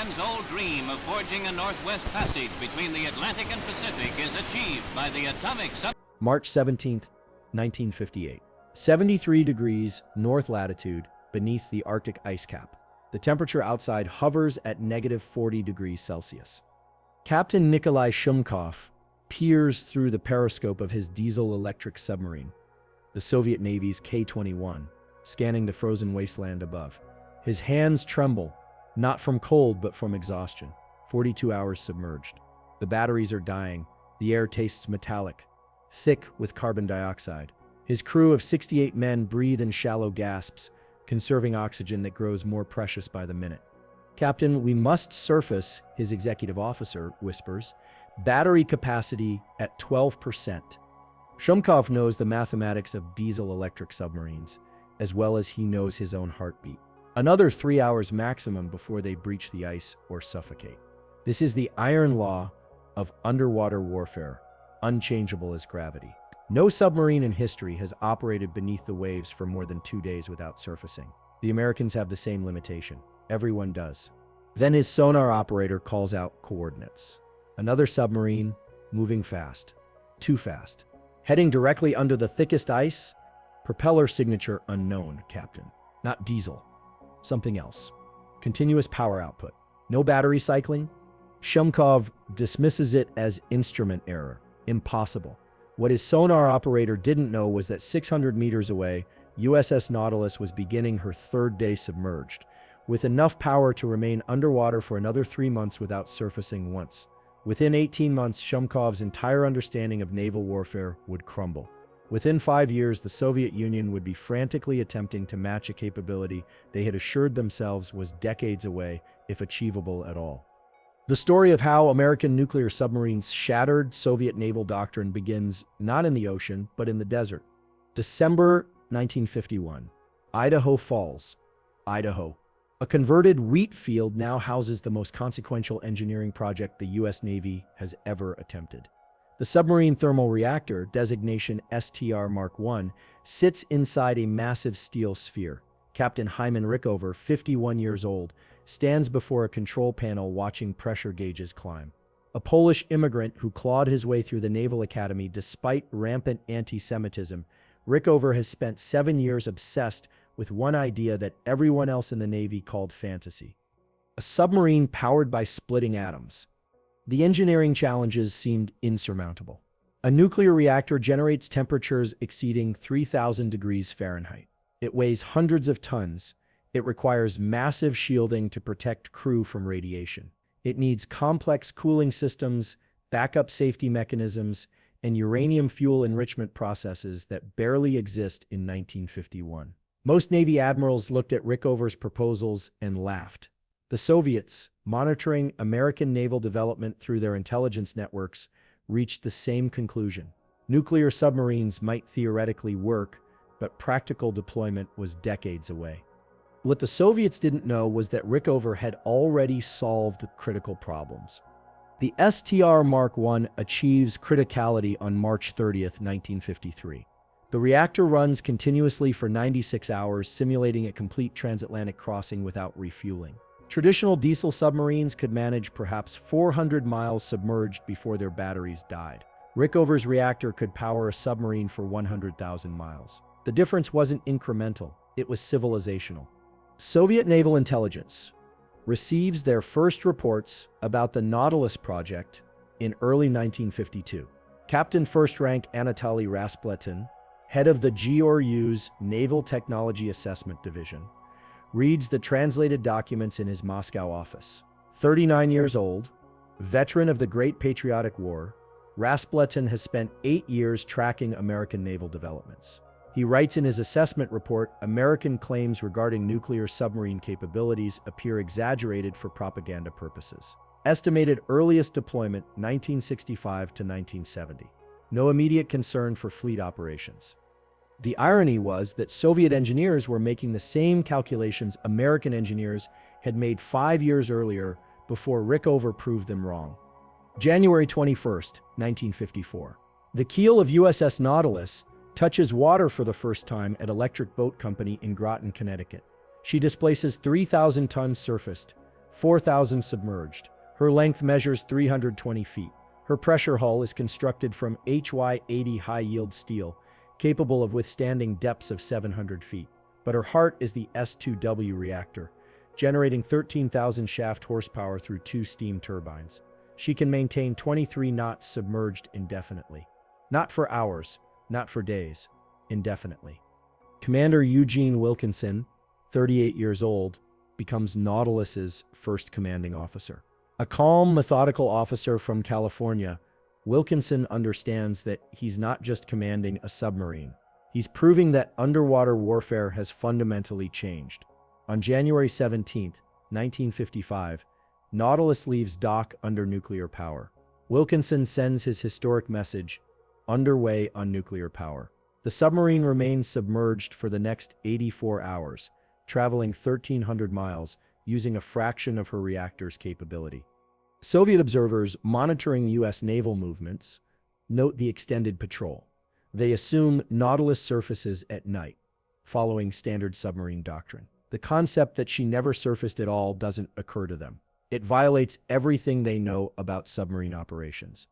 man's old dream of forging a northwest passage between the Atlantic and Pacific is achieved by the atomic March 17th, 1958. 73 degrees north latitude beneath the Arctic ice cap. The temperature outside hovers at negative 40 degrees Celsius. Captain Nikolai Shumkov peers through the periscope of his diesel-electric submarine, the Soviet Navy's K-21, scanning the frozen wasteland above. His hands tremble, not from cold but from exhaustion. 42 hours submerged. The batteries are dying. The air tastes metallic, thick with carbon dioxide. His crew of 68 men breathe in shallow gasps, conserving oxygen that grows more precious by the minute. "Captain, we must surface," his executive officer whispers. "Battery capacity at 12%. Shumkov knows the mathematics of diesel-electric submarines, as well as he knows his own heartbeat. Another 3 hours maximum before they breach the ice or suffocate. This is the iron law of underwater warfare, unchangeable as gravity. No submarine in history has operated beneath the waves for more than 2 days without surfacing. The Americans have the same limitation. Everyone does." Then his sonar operator calls out coordinates. Another submarine, moving fast. Too fast. Heading directly under the thickest ice? Propeller signature unknown, Captain. Not diesel. Something else. Continuous power output. No battery cycling? Shumkov dismisses it as instrument error. Impossible. What his sonar operator didn't know was that 600 meters away, USS Nautilus was beginning her third day submerged, with enough power to remain underwater for another 3 months without surfacing once. Within 18 months, Shumkov's entire understanding of naval warfare would crumble. Within 5 years, the Soviet Union would be frantically attempting to match a capability they had assured themselves was decades away, if achievable at all. The story of how American nuclear submarines shattered Soviet naval doctrine begins not in the ocean, but in the desert. December 1951. Idaho Falls, Idaho. A converted wheat field now houses the most consequential engineering project the U.S. Navy has ever attempted. The submarine thermal reactor, designation STR Mark I, sits inside a massive steel sphere. Captain Hyman Rickover, 51 years old, stands before a control panel watching pressure gauges climb. A Polish immigrant who clawed his way through the Naval Academy despite rampant anti-Semitism, Rickover has spent 7 years obsessed with one idea that everyone else in the Navy called fantasy. A submarine powered by splitting atoms. The engineering challenges seemed insurmountable. A nuclear reactor generates temperatures exceeding 3,000 degrees Fahrenheit. It weighs hundreds of tons. It requires massive shielding to protect crew from radiation. It needs complex cooling systems, backup safety mechanisms, and uranium fuel enrichment processes that barely exist in 1951. Most Navy admirals looked at Rickover's proposals and laughed. The Soviets, monitoring American naval development through their intelligence networks, reached the same conclusion. Nuclear submarines might theoretically work, but practical deployment was decades away. What the Soviets didn't know was that Rickover had already solved critical problems. The STR Mark I achieves criticality on March 30th, 1953. The reactor runs continuously for 96 hours, simulating a complete transatlantic crossing without refueling. Traditional diesel submarines could manage perhaps 400 miles submerged before their batteries died. Rickover's reactor could power a submarine for 100,000 miles. The difference wasn't incremental, it was civilizational. Soviet naval intelligence receives their first reports about the Nautilus project in early 1952. Captain First Rank Anatoly Raspletin, head of the GRU's Naval Technology Assessment Division, reads the translated documents in his Moscow office. 39 years old, veteran of the Great Patriotic War, Raspletin has spent 8 years tracking American naval developments. He writes in his assessment report, American claims regarding nuclear submarine capabilities appear exaggerated for propaganda purposes. Estimated earliest deployment 1965 to 1970. No immediate concern for fleet operations. The irony was that Soviet engineers were making the same calculations American engineers had made 5 years earlier before Rickover proved them wrong. January 21st, 1954. The keel of USS Nautilus touches water for the first time at Electric Boat Company in Groton, Connecticut. She displaces 3,000 tons surfaced, 4,000 submerged. Her length measures 320 feet. Her pressure hull is constructed from HY-80 high-yield steel, capable of withstanding depths of 700 feet. But her heart is the S-2W reactor, generating 13,000 shaft horsepower through 2 steam turbines. She can maintain 23 knots submerged indefinitely. Not for hours, not for days, indefinitely. Commander Eugene Wilkinson, 38 years old, becomes Nautilus's first commanding officer. A calm, methodical officer from California, Wilkinson understands that he's not just commanding a submarine. He's proving that underwater warfare has fundamentally changed. On January 17, 1955, Nautilus leaves dock under nuclear power. Wilkinson sends his historic message, "Underway on nuclear power." The submarine remains submerged for the next 84 hours, traveling 1,300 miles, using a fraction of her reactor's capability. Soviet observers monitoring U.S. naval movements note the extended patrol. They assume Nautilus surfaces at night, following standard submarine doctrine. The concept that she never surfaced at all doesn't occur to them. It violates everything they know about submarine operations.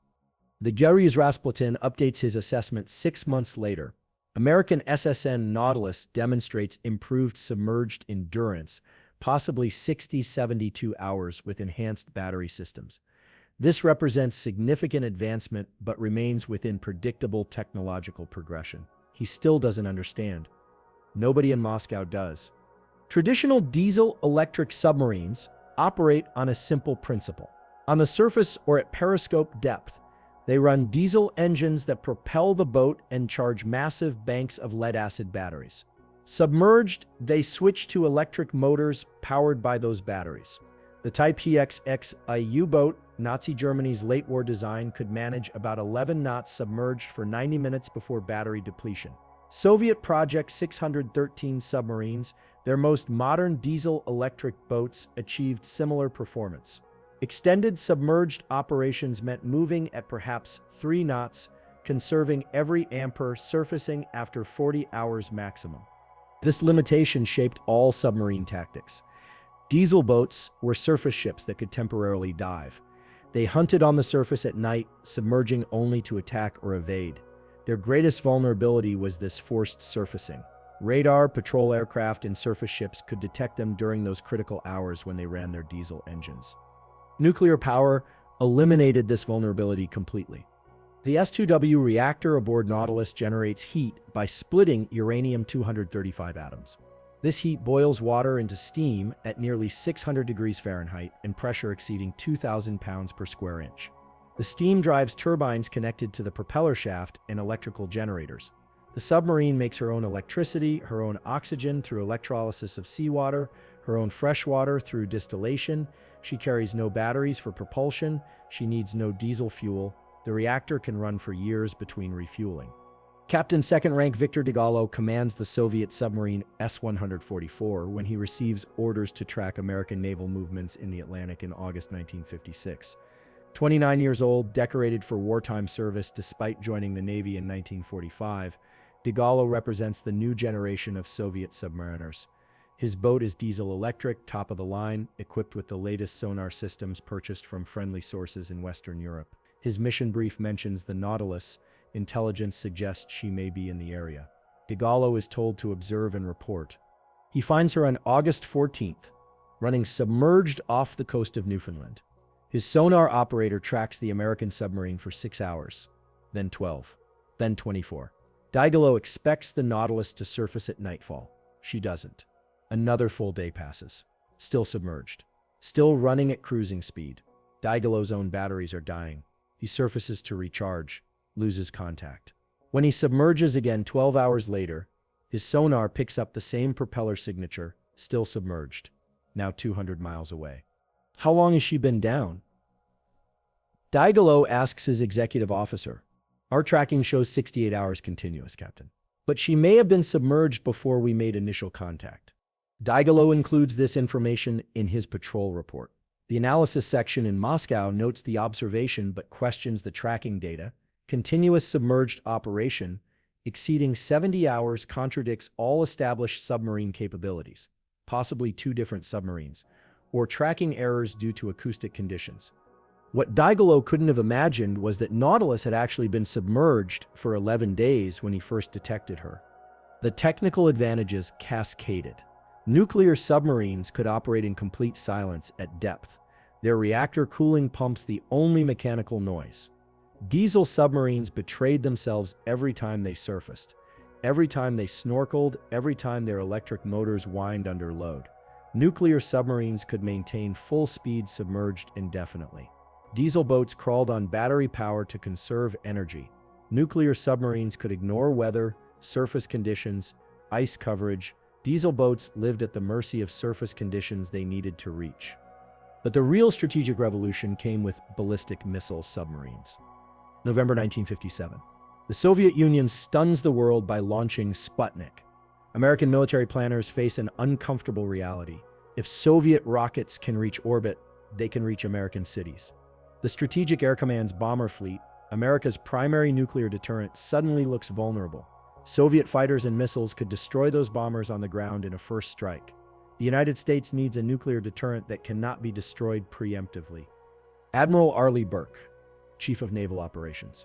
The Yuri's Rasputin updates his assessment 6 months later. American SSN Nautilus demonstrates improved submerged endurance, possibly 60-72 hours with enhanced battery systems. This represents significant advancement but remains within predictable technological progression. He still doesn't understand. Nobody in Moscow does. Traditional diesel-electric submarines operate on a simple principle. On the surface or at periscope depth, they run diesel engines that propel the boat and charge massive banks of lead-acid batteries. Submerged, they switch to electric motors powered by those batteries. The Type PXXI U-boat, Nazi Germany's late-war design, could manage about 11 knots submerged for 90 minutes before battery depletion. Soviet Project 613 submarines, their most modern diesel-electric boats, achieved similar performance. Extended submerged operations meant moving at perhaps 3 knots, conserving every ampere, surfacing after 40 hours maximum. This limitation shaped all submarine tactics. Diesel boats were surface ships that could temporarily dive. They hunted on the surface at night, submerging only to attack or evade. Their greatest vulnerability was this forced surfacing. Radar, patrol aircraft, and surface ships could detect them during those critical hours when they ran their diesel engines. Nuclear power eliminated this vulnerability completely. The S-2W reactor aboard Nautilus generates heat by splitting uranium-235 atoms. This heat boils water into steam at nearly 600 degrees Fahrenheit and pressure exceeding 2,000 pounds per square inch. The steam drives turbines connected to the propeller shaft and electrical generators. The submarine makes her own electricity, her own oxygen through electrolysis of seawater, her own fresh water through distillation. She carries no batteries for propulsion. She needs no diesel fuel. The reactor can run for years between refueling. Captain Second Rank Victor Digallo commands the Soviet submarine S-144 when he receives orders to track American naval movements in the Atlantic in August 1956. 29 years old, decorated for wartime service despite joining the Navy in 1945, Digallo represents the new generation of Soviet submariners. His boat is diesel-electric, top-of-the-line, equipped with the latest sonar systems purchased from friendly sources in Western Europe. His mission brief mentions the Nautilus. Intelligence suggests she may be in the area. Digallo is told to observe and report. He finds her on August 14th, running submerged off the coast of Newfoundland. His sonar operator tracks the American submarine for 6 hours, then 12, then 24. Digallo expects the Nautilus to surface at nightfall. She doesn't. Another full day passes. Still submerged. Still running at cruising speed. Digallo's own batteries are dying. He surfaces to recharge, loses contact. When he submerges again 12 hours later, his sonar picks up the same propeller signature, still submerged, now 200 miles away. How long has she been down? Digallo asks his executive officer. Our tracking shows 68 hours continuous, Captain. But she may have been submerged before we made initial contact. Digallo includes this information in his patrol report. The analysis section in Moscow notes the observation but questions the tracking data. Continuous submerged operation exceeding 70 hours contradicts all established submarine capabilities, possibly 2 different submarines. or tracking errors due to acoustic conditions. What Deigolo couldn't have imagined was that Nautilus had actually been submerged for 11 days when he first detected her. The technical advantages cascaded. Nuclear submarines could operate in complete silence at depth, their reactor cooling pumps the only mechanical noise. Diesel submarines betrayed themselves every time they surfaced, every time they snorkeled, every time their electric motors whined under load. Nuclear submarines could maintain full speed submerged indefinitely. Diesel boats crawled on battery power to conserve energy. Nuclear submarines could ignore weather, surface conditions, ice coverage. Diesel boats lived at the mercy of surface conditions they needed to reach. But the real strategic revolution came with ballistic missile submarines. November 1957. The Soviet Union stuns the world by launching Sputnik. American military planners face an uncomfortable reality. If Soviet rockets can reach orbit, they can reach American cities. The Strategic Air Command's bomber fleet, America's primary nuclear deterrent, suddenly looks vulnerable. Soviet fighters and missiles could destroy those bombers on the ground in a first strike. The United States needs a nuclear deterrent that cannot be destroyed preemptively. Admiral Arleigh Burke, Chief of Naval Operations,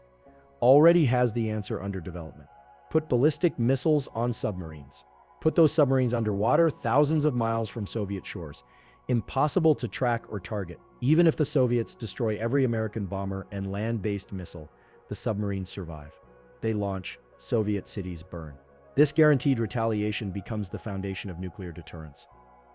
already has the answer under development. Put ballistic missiles on submarines. Put those submarines underwater, thousands of miles from Soviet shores. Impossible to track or target. Even if the Soviets destroy every American bomber and land-based missile, the submarines survive. They launch, Soviet cities burn. This guaranteed retaliation becomes the foundation of nuclear deterrence.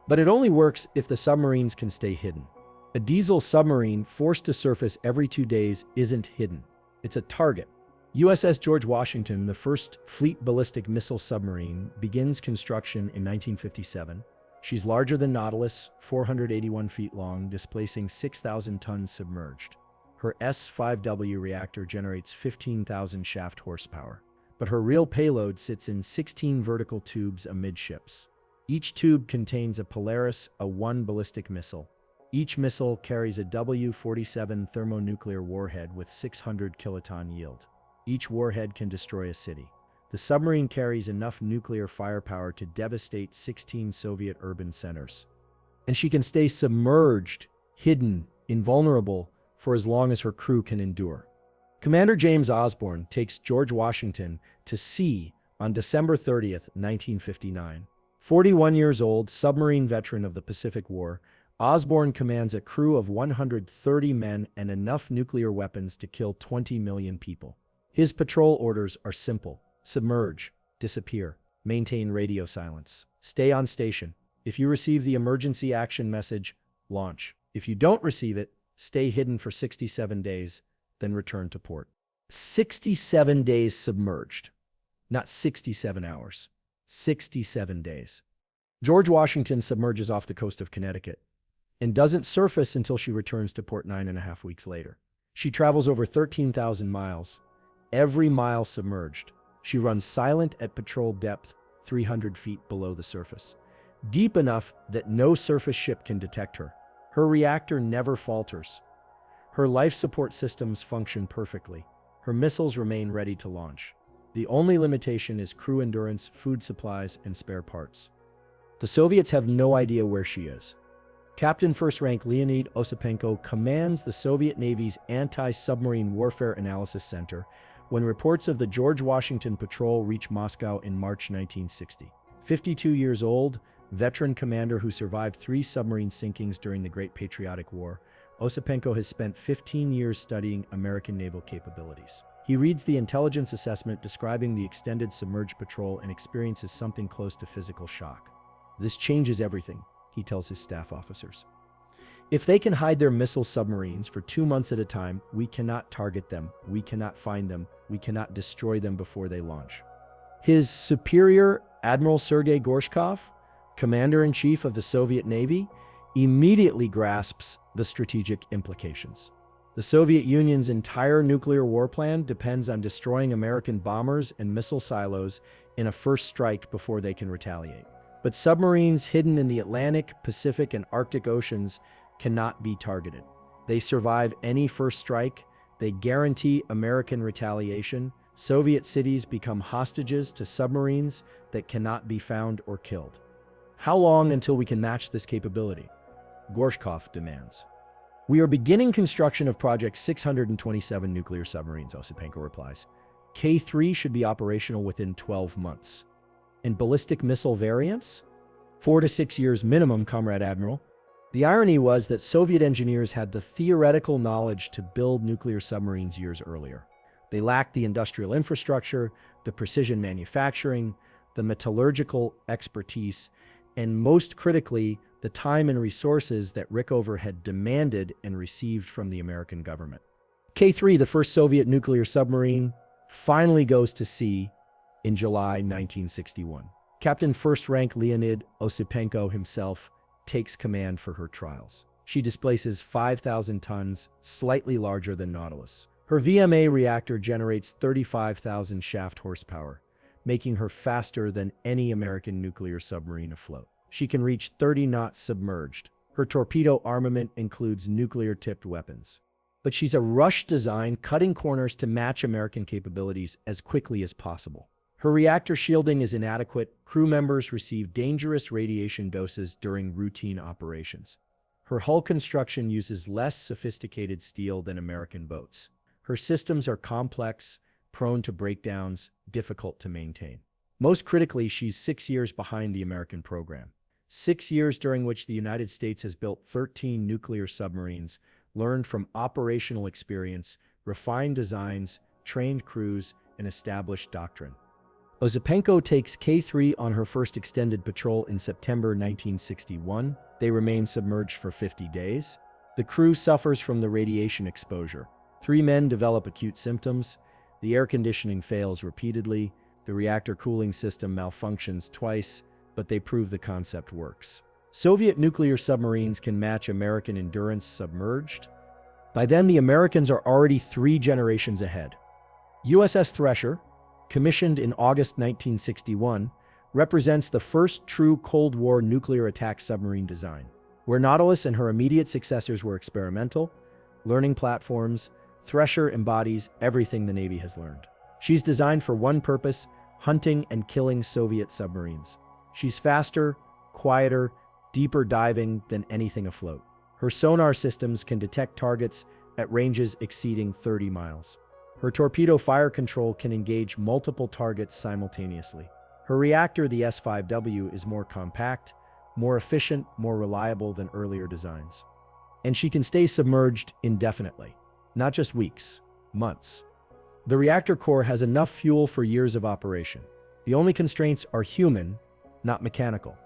But it only works if the submarines can stay hidden. A diesel submarine forced to surface every 2 days isn't hidden. It's a target. USS George Washington, the first fleet ballistic missile submarine, begins construction in 1957. She's larger than Nautilus, 481 feet long, displacing 6,000 tons submerged. Her S-5W reactor generates 15,000 shaft horsepower, but her real payload sits in 16 vertical tubes amidships. Each tube contains a Polaris A-1 ballistic missile. Each missile carries a W-47 thermonuclear warhead with 600 kiloton yield. Each warhead can destroy a city. The submarine carries enough nuclear firepower to devastate 16 Soviet urban centers. And she can stay submerged, hidden, invulnerable, for as long as her crew can endure. Commander James Osborne takes George Washington to sea on December 30th, 1959. 41 years old, submarine veteran of the Pacific War, Osborne commands a crew of 130 men and enough nuclear weapons to kill 20 million people. His patrol orders are simple: submerge, disappear, maintain radio silence, stay on station. If you receive the emergency action message, launch. If you don't receive it, stay hidden for 67 days, then return to port. 67 days submerged. Not 67 hours. 67 days. George Washington submerges off the coast of Connecticut and doesn't surface until she returns to port 9.5 weeks later. She travels over 13,000 miles, every mile submerged. She runs silent at patrol depth, 300 feet below the surface, deep enough that no surface ship can detect her. Her reactor never falters. Her life support systems function perfectly. Her missiles remain ready to launch. The only limitation is crew endurance, food supplies, and spare parts. The Soviets have no idea where she is. Captain First Rank Leonid Osipenko commands the Soviet Navy's Anti-Submarine Warfare Analysis Center when reports of the George Washington patrol reach Moscow in March 1960. 52 years old, veteran commander who survived 3 submarine sinkings during the Great Patriotic War, Osipenko has spent 15 years studying American naval capabilities. He reads the intelligence assessment describing the extended submerged patrol and experiences something close to physical shock. "This changes everything," he tells his staff officers. "If they can hide their missile submarines for 2 months at a time, we cannot target them, we cannot find them, we cannot destroy them before they launch." His superior, Admiral Sergei Gorshkov, Commander-in-Chief of the Soviet Navy, immediately grasps the strategic implications. The Soviet Union's entire nuclear war plan depends on destroying American bombers and missile silos in a first strike before they can retaliate. But submarines hidden in the Atlantic, Pacific, and Arctic Oceans cannot be targeted. They survive any first strike. They guarantee American retaliation. Soviet cities become hostages to submarines that cannot be found or killed. How long until we can match this capability? Gorshkov demands. We are beginning construction of Project 627 nuclear submarines, Osipenko replies. K3 should be operational within 12 months. And ballistic missile variants? 4 to 6 years minimum, Comrade Admiral. The irony was that Soviet engineers had the theoretical knowledge to build nuclear submarines years earlier. They lacked the industrial infrastructure, the precision manufacturing, the metallurgical expertise, and most critically, the time and resources that Rickover had demanded and received from the American government. K3, the first Soviet nuclear submarine, finally goes to sea in July 1961. Captain First Rank Leonid Osipenko himself takes command for her trials. She displaces 5,000 tons, slightly larger than Nautilus. Her VMA reactor generates 35,000 shaft horsepower, making her faster than any American nuclear submarine afloat. She can reach 30 knots submerged. Her torpedo armament includes nuclear-tipped weapons. But she's a rush design, cutting corners to match American capabilities as quickly as possible. Her reactor shielding is inadequate. Crew members receive dangerous radiation doses during routine operations. Her hull construction uses less sophisticated steel than American boats. Her systems are complex, prone to breakdowns, difficult to maintain. Most critically, she's 6 years behind the American program. 6 years during which the United States has built 13 nuclear submarines, learned from operational experience, refined designs, trained crews, and established doctrine. Osipenko takes K3 on her first extended patrol in September 1961. They remain submerged for 50 days. The crew suffers from the radiation exposure. 3 men develop acute symptoms. The air conditioning fails repeatedly. The reactor cooling system malfunctions twice, but they prove the concept works. Soviet nuclear submarines can match American endurance submerged. By then, the Americans are already 3 generations ahead. USS Thresher, commissioned in August 1961, represents the first true Cold War nuclear attack submarine design. Where Nautilus and her immediate successors were experimental, learning platforms, Thresher embodies everything the Navy has learned. She's designed for one purpose: hunting and killing Soviet submarines. She's faster, quieter, deeper diving than anything afloat. Her sonar systems can detect targets at ranges exceeding 30 miles. Her torpedo fire control can engage multiple targets simultaneously. Her reactor, the S-5W, is more compact, more efficient, more reliable than earlier designs. And she can stay submerged indefinitely, not just weeks, months. The reactor core has enough fuel for years of operation. The only constraints are human, not mechanical.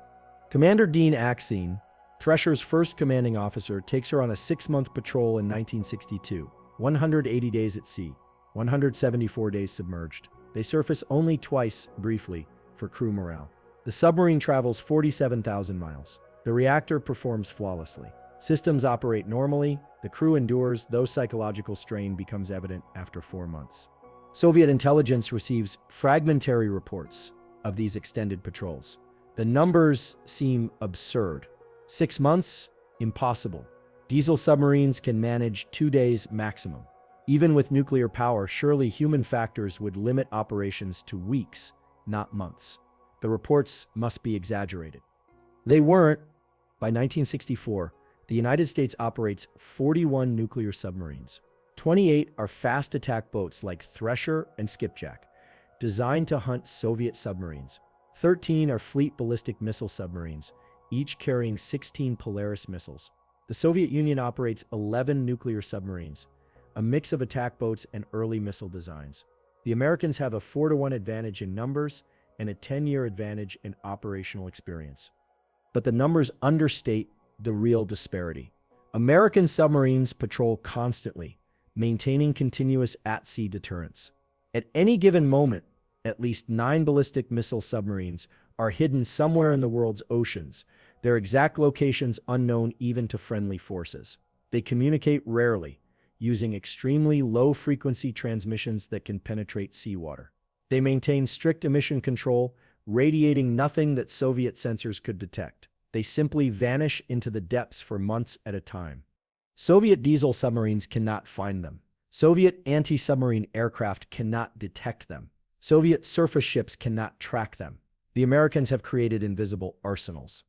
Commander Dean Axine, Thresher's first commanding officer, takes her on a 6-month patrol in 1962, 180 days at sea, 174 days submerged. They surface only twice, briefly, for crew morale. The submarine travels 47,000 miles. The reactor performs flawlessly. Systems operate normally. The crew endures, though psychological strain becomes evident after 4 months. Soviet intelligence receives fragmentary reports of these extended patrols. The numbers seem absurd. 6 months? Impossible. Diesel submarines can manage 2 days maximum. Even with nuclear power, surely human factors would limit operations to weeks, not months. The reports must be exaggerated. They weren't. By 1964, the United States operates 41 nuclear submarines. 28 are fast attack boats like Thresher and Skipjack, designed to hunt Soviet submarines. 13 are fleet ballistic missile submarines, each carrying 16 Polaris missiles. The Soviet Union operates 11 nuclear submarines, a mix of attack boats and early missile designs. The Americans have a 4-to-1 advantage in numbers and a 10-year advantage in operational experience. But the numbers understate the real disparity. American submarines patrol constantly, maintaining continuous at-sea deterrence. At any given moment, at least 9 ballistic missile submarines are hidden somewhere in the world's oceans, their exact locations unknown even to friendly forces. They communicate rarely, using extremely low-frequency transmissions that can penetrate seawater. They maintain strict emission control, radiating nothing that Soviet sensors could detect. They simply vanish into the depths for months at a time. Soviet diesel submarines cannot find them. Soviet anti-submarine aircraft cannot detect them. Soviet surface ships cannot track them. The Americans have created invisible arsenals.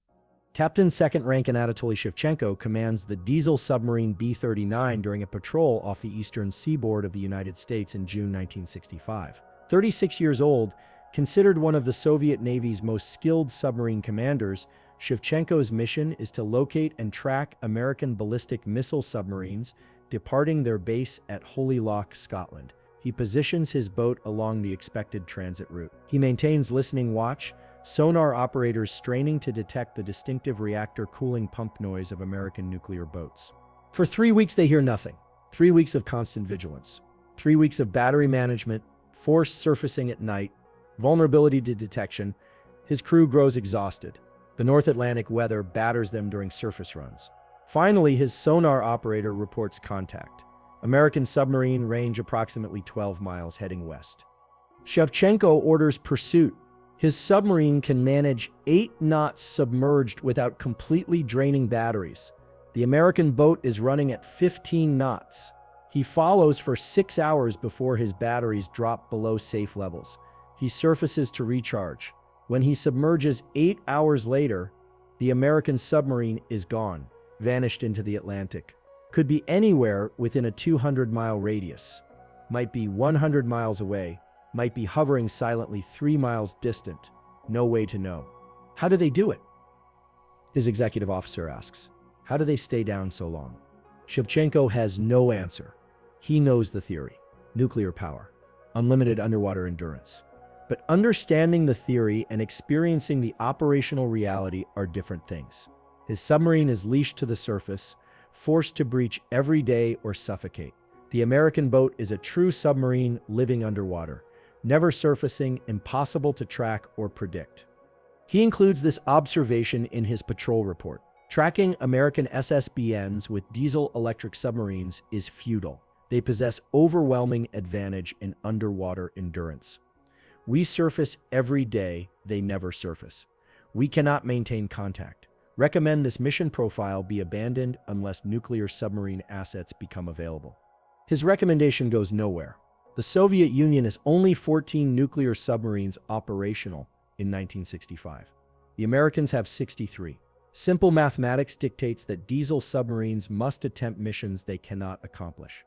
Captain second rank Anatoly Shevchenko commands the diesel submarine B-39 during a patrol off the eastern seaboard of the United States in June 1965. 36 years old, considered one of the Soviet Navy's most skilled submarine commanders, Shevchenko's mission is to locate and track American ballistic missile submarines departing their base at Holy Loch, Scotland. He positions his boat along the expected transit route. He maintains listening watch, sonar operators straining to detect the distinctive reactor cooling pump noise of American nuclear boats. For 3 weeks, they hear nothing. 3 weeks of constant vigilance. 3 weeks of battery management, forced surfacing at night, vulnerability to detection. His crew grows exhausted. The North Atlantic weather batters them during surface runs. Finally, his sonar operator reports contact. American submarine, range approximately 12 miles, heading west. Shevchenko orders pursuit. His submarine can manage 8 knots submerged without completely draining batteries. The American boat is running at 15 knots. He follows for 6 hours before his batteries drop below safe levels. He surfaces to recharge. When he submerges 8 hours later, the American submarine is gone, vanished into the Atlantic. Could be anywhere within a 200-mile radius. Might be 100 miles away. Might be hovering silently 3 miles distant. No way to know. How do they do it? His executive officer asks. How do they stay down so long? Shevchenko has no answer. He knows the theory. Nuclear power. Unlimited underwater endurance. But understanding the theory and experiencing the operational reality are different things. His submarine is leashed to the surface, forced to breach every day or suffocate. The American boat is a true submarine living underwater, never surfacing, impossible to track or predict. He includes this observation in his patrol report. Tracking American SSBNs with diesel-electric submarines is futile. They possess overwhelming advantage in underwater endurance. We surface every day, they never surface. We cannot maintain contact. Recommend this mission profile be abandoned unless nuclear submarine assets become available. His recommendation goes nowhere. The Soviet Union has only 14 nuclear submarines operational in 1965. The Americans have 63. Simple mathematics dictates that diesel submarines must attempt missions they cannot accomplish.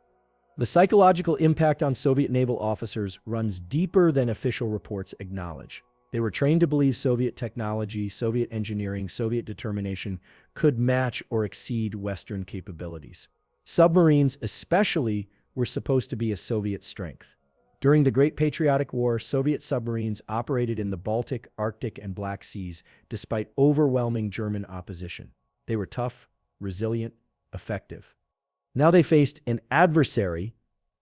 The psychological impact on Soviet naval officers runs deeper than official reports acknowledge. They were trained to believe Soviet technology, Soviet engineering, Soviet determination could match or exceed Western capabilities. Submarines, especially, were supposed to be a Soviet strength. During the Great Patriotic War, Soviet submarines operated in the Baltic, Arctic, and Black Seas despite overwhelming German opposition. They were tough, resilient, effective. Now they faced an adversary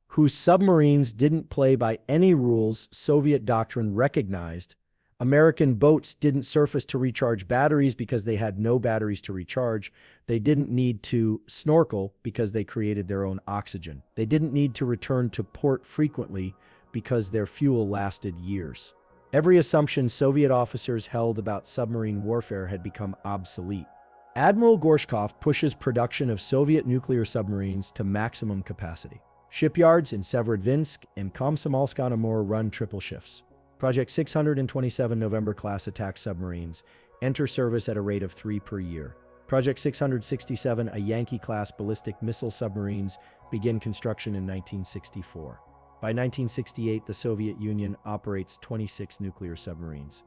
whose submarines didn't play by any rules Soviet doctrine recognized. American boats didn't surface to recharge batteries because they had no batteries to recharge. They didn't need to snorkel because they created their own oxygen. They didn't need to return to port frequently because their fuel lasted years. Every assumption Soviet officers held about submarine warfare had become obsolete. Admiral Gorshkov pushes production of Soviet nuclear submarines to maximum capacity. Shipyards in Severodvinsk and Komsomolsk-on-Amur run triple shifts. Project 627 November-class attack submarines enter service at a rate of 3 per year. Project 667, a Yankee-class ballistic missile submarines, begin construction in 1964. By 1968, the Soviet Union operates 26 nuclear submarines.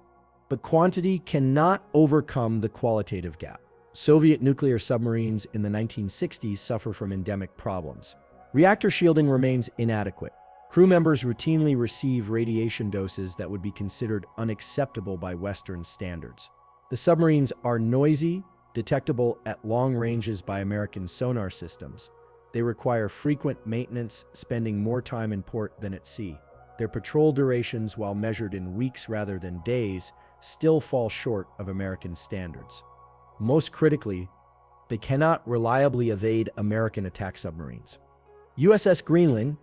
But quantity cannot overcome the qualitative gap. Soviet nuclear submarines in the 1960s suffer from endemic problems. Reactor shielding remains inadequate. Crew members routinely receive radiation doses that would be considered unacceptable by Western standards. The submarines are noisy, detectable at long ranges by American sonar systems. They require frequent maintenance, spending more time in port than at sea. Their patrol durations, while measured in weeks rather than days, still fall short of American standards. Most critically, they cannot reliably evade American attack submarines. USS Greenland,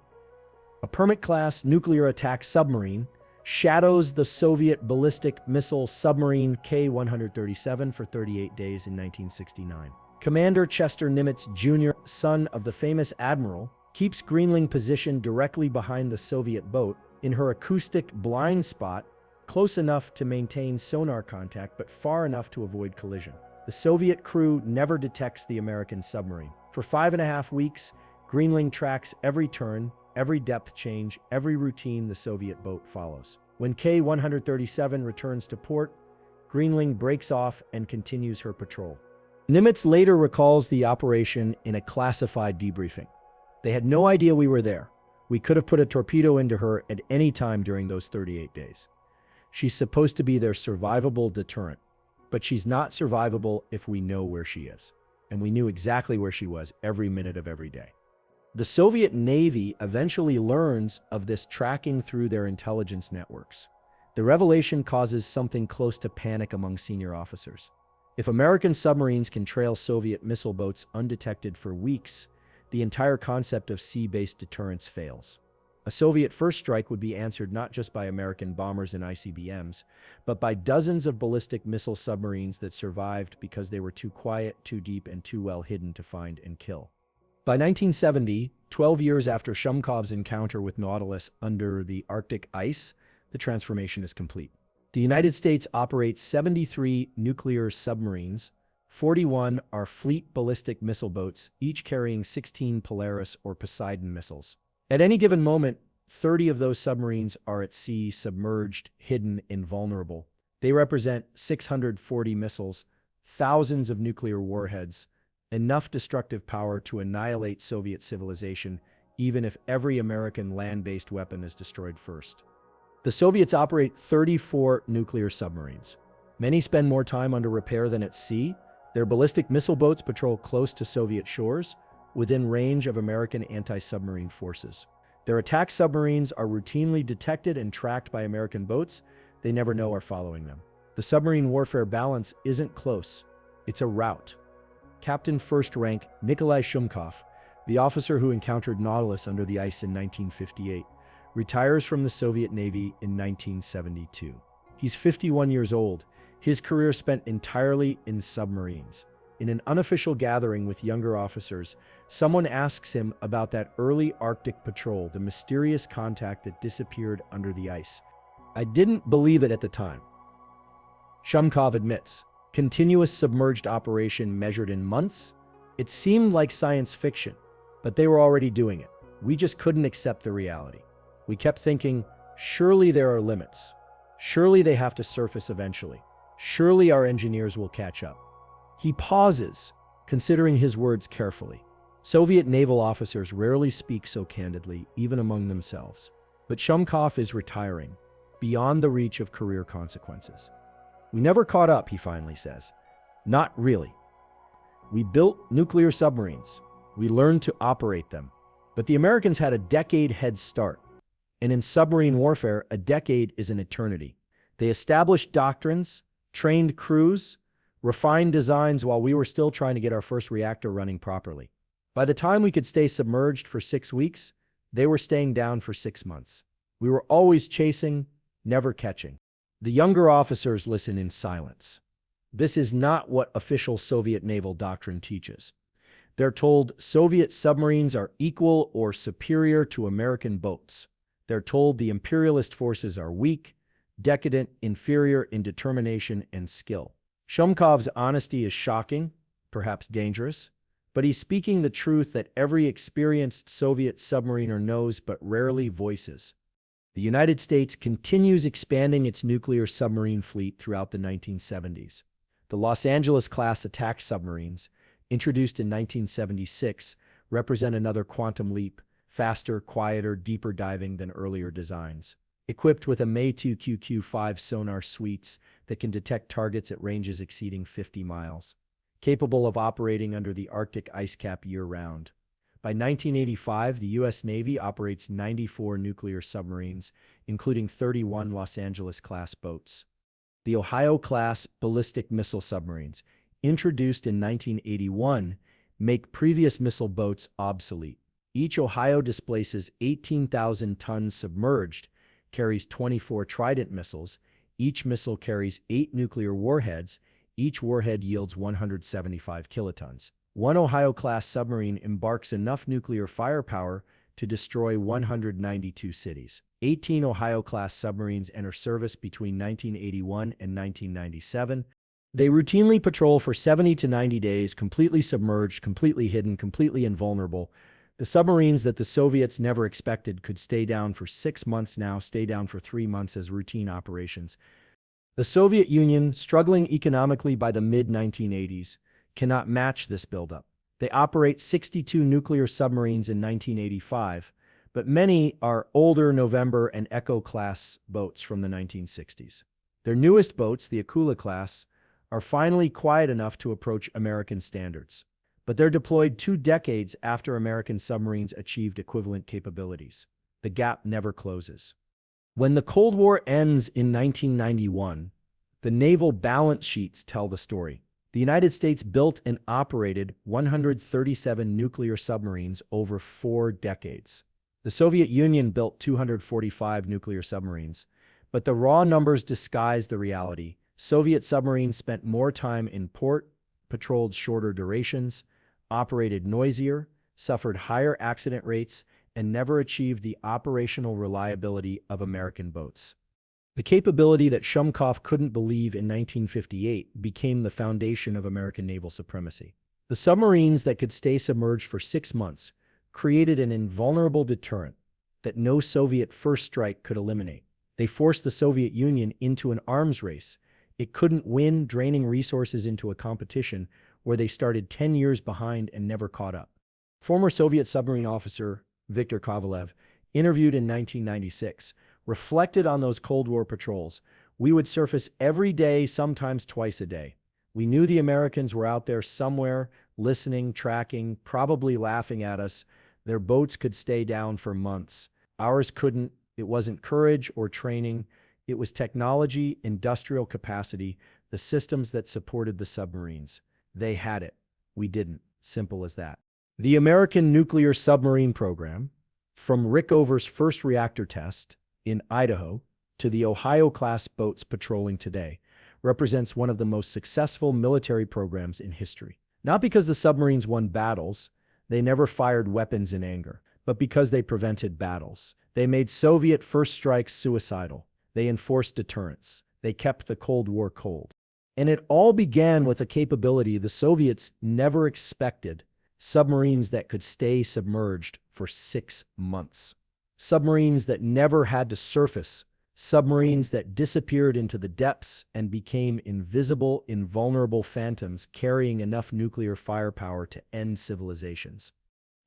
a Permit-class nuclear attack submarine, shadows the Soviet ballistic missile submarine K-137 for 38 days in 1969. Commander Chester Nimitz Jr., son of the famous admiral, keeps Greenland positioned directly behind the Soviet boat in her acoustic blind spot, close enough to maintain sonar contact but far enough to avoid collision. The Soviet crew never detects the American submarine. For 5.5 weeks, Greenling tracks every turn, every depth change, every routine the Soviet boat follows. When K-137 returns to port, Greenling breaks off and continues her patrol. Nimitz later recalls the operation in a classified debriefing. They had no idea we were there. We could have put a torpedo into her at any time during those 38 days. She's supposed to be their survivable deterrent, but she's not survivable if we know where she is. And we knew exactly where she was every minute of every day. The Soviet Navy eventually learns of this tracking through their intelligence networks. The revelation causes something close to panic among senior officers. If American submarines can trail Soviet missile boats undetected for weeks, the entire concept of sea-based deterrence fails. A Soviet first strike would be answered not just by American bombers and ICBMs, but by dozens of ballistic missile submarines that survived because they were too quiet, too deep, and too well hidden to find and kill. By 1970, 12 years after Shumkov's encounter with Nautilus under the Arctic ice, the transformation is complete. The United States operates 73 nuclear submarines. 41 are fleet ballistic missile boats, each carrying 16 Polaris or Poseidon missiles. At any given moment, 30 of those submarines are at sea, submerged, hidden, invulnerable. They represent 640 missiles, thousands of nuclear warheads, enough destructive power to annihilate Soviet civilization, even if every American land-based weapon is destroyed first. The Soviets operate 34 nuclear submarines. Many spend more time under repair than at sea. Their ballistic missile boats patrol close to Soviet shores, within range of American anti-submarine forces. Their attack submarines are routinely detected and tracked by American boats they never know are following them. The submarine warfare balance isn't close, it's a rout. Captain First Rank Nikolai Shumkov, the officer who encountered Nautilus under the ice in 1958, retires from the Soviet Navy in 1972. He's 51 years old. His career spent entirely in submarines. In an unofficial gathering with younger officers, someone asks him about that early Arctic patrol, the mysterious contact that disappeared under the ice. I didn't believe it at the time. Shumkov admits, continuous submerged operation measured in months? It seemed like science fiction, but they were already doing it. We just couldn't accept the reality. We kept thinking, surely there are limits. Surely they have to surface eventually. Surely our engineers will catch up. He pauses, considering his words carefully. Soviet naval officers rarely speak so candidly, even among themselves. But Shumkov is retiring, beyond the reach of career consequences. We never caught up, he finally says. Not really. We built nuclear submarines. We learned to operate them. But the Americans had a decade head start. And in submarine warfare, a decade is an eternity. They established doctrines, trained crews, refined designs while we were still trying to get our first reactor running properly. By the time we could stay submerged for 6 weeks, they were staying down for 6 months. We were always chasing, never catching. The younger officers listen in silence. This is not what official Soviet naval doctrine teaches. They're told Soviet submarines are equal or superior to American boats. They're told the imperialist forces are weak, decadent, inferior in determination and skill. Shumkov's honesty is shocking, perhaps dangerous, but he's speaking the truth that every experienced Soviet submariner knows but rarely voices. The United States continues expanding its nuclear submarine fleet throughout the 1970s. The Los Angeles-class attack submarines, introduced in 1976, represent another quantum leap, faster, quieter, deeper diving than earlier designs. Equipped with a May-2 QQ-5 sonar suites that can detect targets at ranges exceeding 50 miles. Capable of operating under the Arctic ice cap year-round. By 1985, the U.S. Navy operates 94 nuclear submarines, including 31 Los Angeles-class boats. The Ohio-class ballistic missile submarines, introduced in 1981, make previous missile boats obsolete. Each Ohio displaces 18,000 tons submerged, carries 24 Trident missiles. Each missile carries 8 nuclear warheads. Each warhead yields 175 kilotons. One Ohio-class submarine embarks enough nuclear firepower to destroy 192 cities. 18 Ohio-class submarines enter service between 1981 and 1997. They routinely patrol for 70 to 90 days, completely submerged, completely hidden, completely invulnerable. The submarines that the Soviets never expected could stay down for 6 months now stay down for 3 months as routine operations. The Soviet Union, struggling economically by the mid-1980s, cannot match this buildup. They operate 62 nuclear submarines in 1985, but many are older November and Echo-class boats from the 1960s. Their newest boats, the Akula class, are finally quiet enough to approach American standards. But they're deployed 2 decades after American submarines achieved equivalent capabilities. The gap never closes. When the Cold War ends in 1991, the naval balance sheets tell the story. The United States built and operated 137 nuclear submarines over 4 decades. The Soviet Union built 245 nuclear submarines, but the raw numbers disguise the reality. Soviet submarines spent more time in port, patrolled shorter durations, operated noisier, suffered higher accident rates, and never achieved the operational reliability of American boats. The capability that Shumkov couldn't believe in 1958 became the foundation of American naval supremacy. The submarines that could stay submerged for 6 months created an invulnerable deterrent that no Soviet first strike could eliminate. They forced the Soviet Union into an arms race it couldn't win, draining resources into a competition where they started 10 years behind and never caught up. Former Soviet submarine officer Viktor Kovalev, interviewed in 1996, reflected on those Cold War patrols. We would surface every day, sometimes twice a day. We knew the Americans were out there somewhere, listening, tracking, probably laughing at us. Their boats could stay down for months. Ours couldn't. It wasn't courage or training. It was technology, industrial capacity, the systems that supported the submarines. They had it. We didn't. Simple as that. The American nuclear submarine program, from Rickover's first reactor test in Idaho to the Ohio-class boats patrolling today, represents one of the most successful military programs in history. Not because the submarines won battles, they never fired weapons in anger, but because they prevented battles. They made Soviet first strikes suicidal. They enforced deterrence. They kept the Cold War cold. And it all began with a capability the Soviets never expected: submarines that could stay submerged for 6 months. Submarines that never had to surface. Submarines that disappeared into the depths and became invisible, invulnerable phantoms carrying enough nuclear firepower to end civilizations.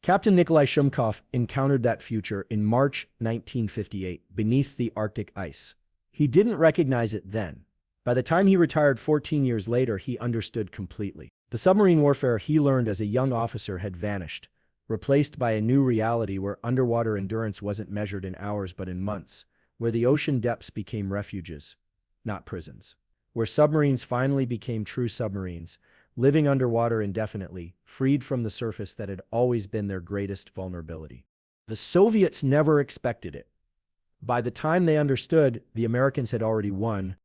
Captain Nikolai Shumkov encountered that future in March 1958 beneath the Arctic ice. He didn't recognize it then. By the time he retired 14 years later, he understood completely. The submarine warfare he learned as a young officer had vanished, replaced by a new reality where underwater endurance wasn't measured in hours but in months, where the ocean depths became refuges, not prisons, where submarines finally became true submarines, living underwater indefinitely, freed from the surface that had always been their greatest vulnerability. The Soviets never expected it. By the time they understood, the Americans had already won.